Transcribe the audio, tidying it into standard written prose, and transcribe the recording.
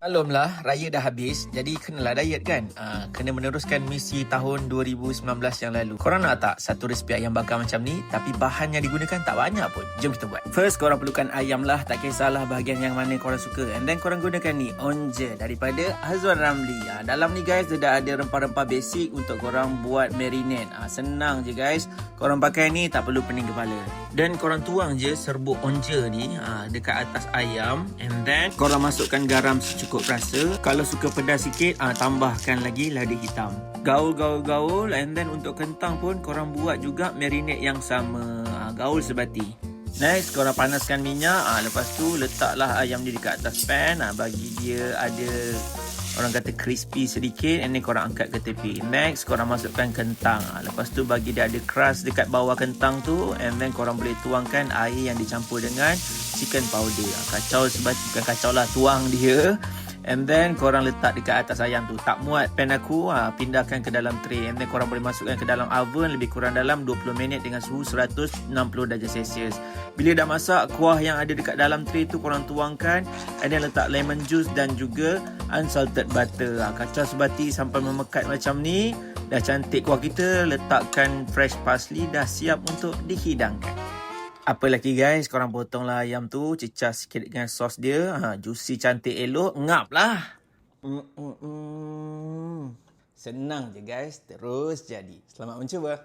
Maklumlah, raya dah habis, jadi kenalah diet kan? Kena meneruskan misi tahun 2019 yang lalu. Korang nak tak satu resipi ayam bakar macam ni, tapi bahan yang digunakan tak banyak pun? Jom kita buat. First, korang perlukan ayam lah, tak kisahlah bahagian yang mana korang suka. And then korang gunakan ni, onje daripada Azwan Ramli. Dalam ni guys, dia dah ada rempah-rempah basic untuk korang buat marinade. Senang je guys, korang pakai ni tak perlu pening kepala. Dan korang tuang je serbuk onje ni dekat atas ayam. And then korang masukkan garam secukup rasa. Kalau suka pedas sikit, tambahkan lagi lada hitam. Gaul. And then untuk kentang pun korang buat juga marinade yang sama. Gaul sebati. Next, korang panaskan minyak. Lepas tu letaklah ayam ni dekat atas pan. Bagi dia ada, orang kata crispy sedikit. And then korang angkat ke tepi. Next, korang masukkan kentang. Lepas tu bagi dia ada crust dekat bawah kentang tu. And then korang boleh tuangkan air yang dicampur dengan chicken powder. Kacau sebab bukan kacau lah, tuang dia. And then korang letak dekat atas ayam tu. Tak muat pan aku, pindahkan ke dalam tray. And then korang boleh masukkan ke dalam oven lebih kurang dalam 20 minit dengan suhu 160 darjah Celsius. Bila dah masak, kuah yang ada dekat dalam tray tu korang tuangkan. And then letak lemon juice dan juga unsalted butter. Kacau sebati sampai memekat macam ni. Dah cantik kuah kita. Letakkan fresh parsley. Dah siap untuk dihidangkan. Apa lagi guys, korang potonglah ayam tu, cecah sikit dengan sos dia. Juicy cantik elok, ngap lah. Senang je guys, terus jadi. Selamat mencuba.